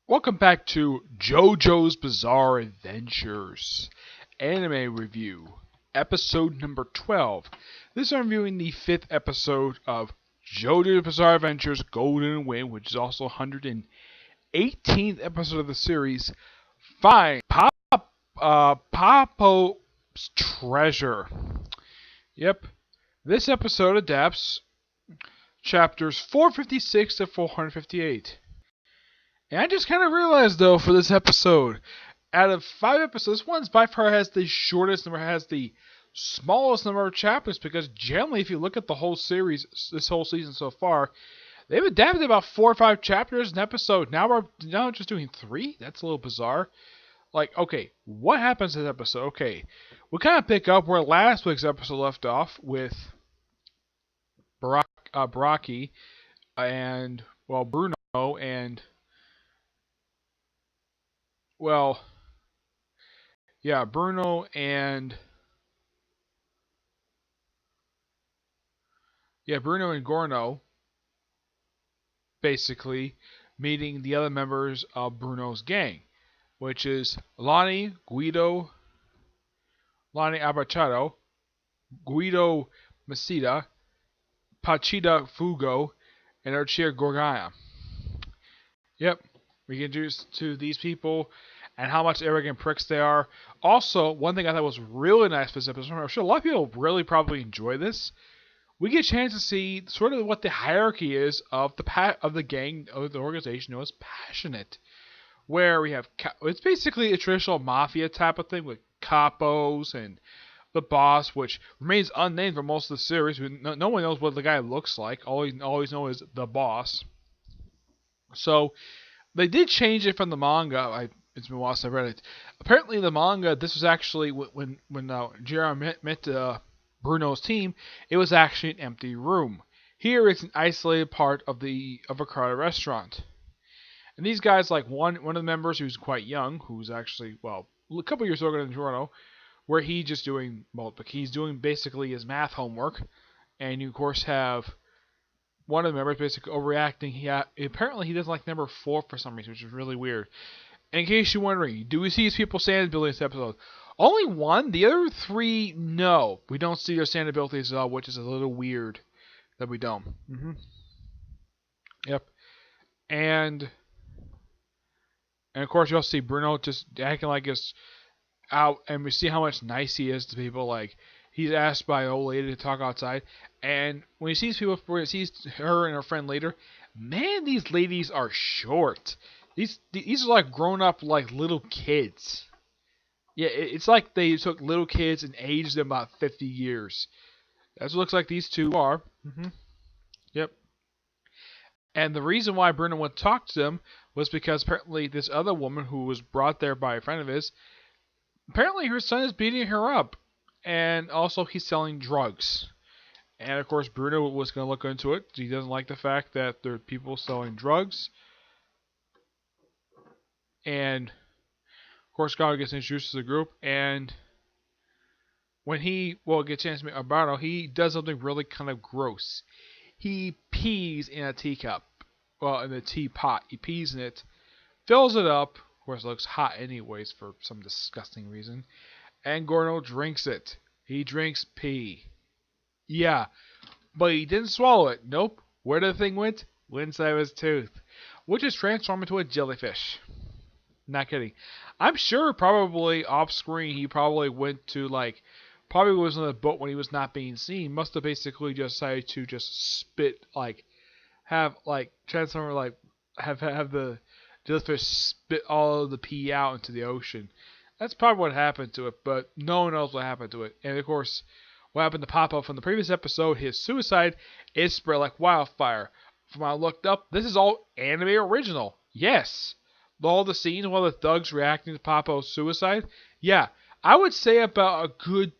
Welcome back to JoJo's Bizarre Adventures Anime Review, episode number 12. This I'm reviewing the 5th episode of JoJo's Bizarre Adventures Golden Wind, which is also 118th episode of the series. Find Polpo's Treasure. Yep, this episode adapts chapters 456 to 458. And I just kind of realized, though, for this episode, out of 5 episodes, this one by far has the shortest number, has the smallest number of chapters, because generally, if you look at the whole series, this whole season so far, they've adapted about 4 or 5 chapters an episode. Now we're just doing 3? That's a little bizarre. Like, okay, what happens in this episode? Okay, we kind of pick up where last week's episode left off with Baraki and, well, Bruno and... Well, yeah, Bruno and Gorno basically meeting the other members of Bruno's gang, which is Lonnie Abbracciato, Guido Masita, Pachida Fugo, and Archia Gorgana. Yep. We get introduced to these people and how much arrogant pricks they are. Also, one thing I thought was really nice for this episode, I'm sure a lot of people really probably enjoy this. We get a chance to see sort of what the hierarchy is of the gang, of the organization known as Passionate. Where we have, it's basically a traditional mafia type of thing with capos and the boss, which remains unnamed for most of the series. No one knows what the guy looks like. All we always know is the boss. So, they did change it from the manga. It's been a while since I read it. Apparently, in the manga, this was actually when Jiraiya met Bruno's team. It was actually an empty room. Here, it's an isolated part of a crowded restaurant. And these guys, like one of the members who's quite young, who's actually a couple years older than Toronto, where he's doing basically his math homework, and you of course have one of the members basically overreacting. Apparently he doesn't like number 4 for some reason, which is really weird. In case you're wondering, do we see these people stand abilities this episode? Only one. The other 3, no. We don't see their stand abilities at all, which is a little weird that we don't. Yep. And of course you'll see Bruno just acting like it's out, and we see how much nice he is to people. Like, he's asked by an old lady to talk outside, and when he sees her and her friend later, man, these ladies are short. These are like grown up, like little kids. Yeah, it's like they took little kids and aged them about 50 years. That's what it looks like these two are. Yep. And the reason why Bruno went to talk to them was because apparently this other woman who was brought there by a friend of his, apparently her son is beating her up. And also he's selling drugs. And of course Bruno was going to look into it. He doesn't like the fact that there are people selling drugs. And of course God gets introduced to the group. And when he gets a chance to meet Bruno, he does something really kind of gross. He pees in a teacup. Well, in a teapot. He pees in it. Fills it up. Of course it looks hot anyways for some disgusting reason. And Gorno drinks it. He drinks pee. Yeah. But he didn't swallow it. Nope. Where the thing went? Went inside of his tooth. Which is transformed into a jellyfish. Not kidding. I'm sure probably off screen he probably went to probably was on the boat when he was not being seen. Must have basically just decided to just spit, have the jellyfish spit all of the pee out into the ocean. That's probably what happened to it, but no one knows what happened to it. And of course, what happened to Polpo from the previous episode, his suicide, is spread like wildfire. From what I looked up, this is all anime original. Yes. All the scenes while the thugs reacting to Polpo's suicide, yeah. I would say about a good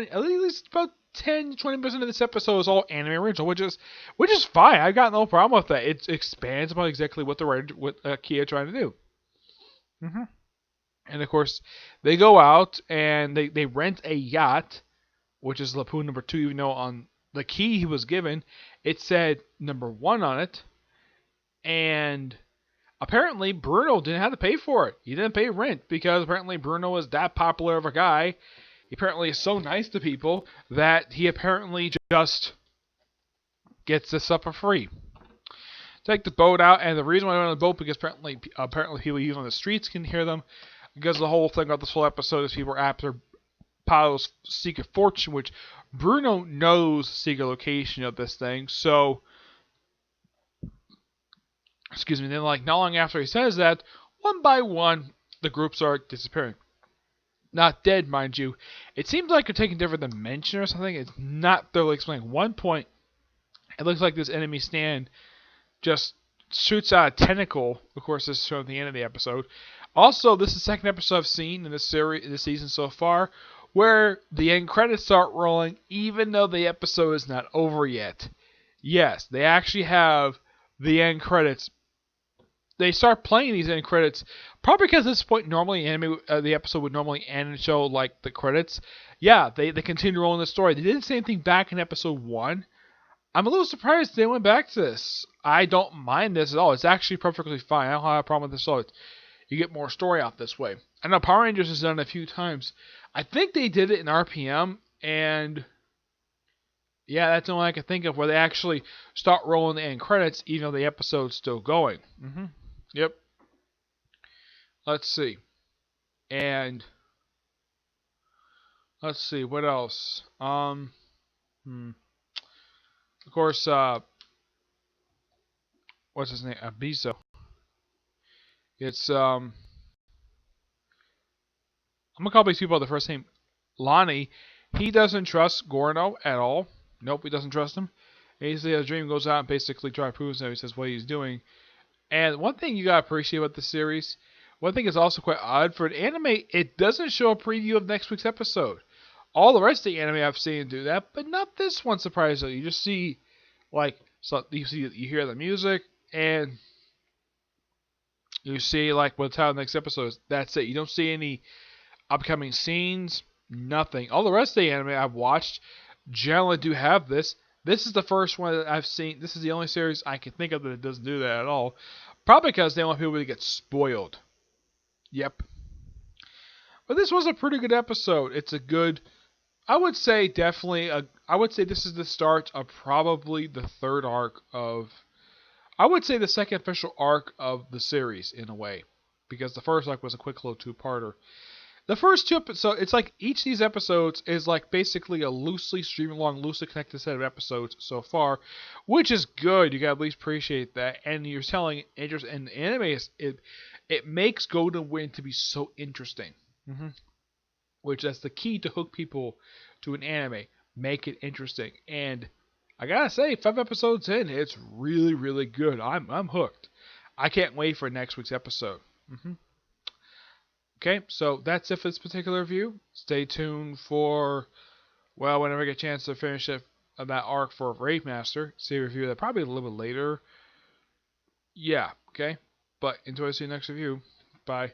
at least about 10-20% of this episode is all anime original, which is fine. I got no problem with that. It expands upon exactly what Kia trying to do. And of course, they go out and they rent a yacht, which is Lapoon number 2, even though on the key he was given, it said number 1 on it. And apparently Bruno didn't have to pay for it. He didn't pay rent because apparently Bruno is that popular of a guy. He apparently is so nice to people that he apparently just gets this up for free. Take the boat out, and the reason why I went on the boat because apparently people using on the streets can hear them. Because the whole thing about this whole episode is people are after Paolo's secret fortune, which Bruno knows the secret location of this thing. So, excuse me. Then, like not long after he says that, one by one, the groups are disappearing. Not dead, mind you. It seems like they're taking different dimension or something. It's not thoroughly explained. At one point, it looks like this enemy stand just shoots out a tentacle. Of course, this is shown at the end of the episode. Also, this is the second episode I've seen in this season so far, where the end credits start rolling, even though the episode is not over yet. Yes, they actually have the end credits. They start playing these end credits, probably because at this point normally the episode would normally end and show like the credits. Yeah, they continue rolling the story. They didn't say anything back in episode 1. I'm a little surprised they went back to this. I don't mind this at all. It's actually perfectly fine. I don't have a problem with this at all. You get more story out this way. I know Power Rangers has done it a few times. I think they did it in RPM, and yeah, that's the only I can think of where they actually start rolling the end credits, even though the episode's still going. Yep. Let's see. And let's see what else. Of course, what's his name? Abiso. It's I'm gonna call these people by the first name. Lonnie. He doesn't trust Gorno at all. Nope, he doesn't trust him. And the dream goes out and basically try to prove himself. He says what he's doing. And one thing you gotta appreciate about this series, one thing is also quite odd for an anime, it doesn't show a preview of next week's episode. All the rest of the anime I've seen do that, but not this one. Surprisingly, you just see you hear the music and you see like what's how the next episode is. That's it. You don't see any upcoming scenes. Nothing. All the rest of the anime I've watched generally do have this. This is the first one that I've seen. This is the only series I can think of that doesn't do that at all. Probably because they want people to get spoiled. Yep. But this was a pretty good episode. It's a good, I would say definitely, I would say this is the start of probably the third arc of, I would say the second official arc of the series in a way. Because the first arc was a quick little two-parter. The first 2 episodes, it's like each of these episodes is like basically a loosely stream-along, loosely connected set of episodes so far, which is good. You gotta at least appreciate that. And you're telling interest in the anime, it makes Golden Wind to be so interesting. Which that's the key to hook people to an anime. Make it interesting. And I gotta say, 5 episodes in, it's really, really good. I'm hooked. I can't wait for next week's episode. Okay, so that's it for this particular review. Stay tuned for, well, whenever I get a chance to finish that arc for Rave Master. See a review that probably a little bit later. Yeah, okay. But enjoy seeing the next review. Bye.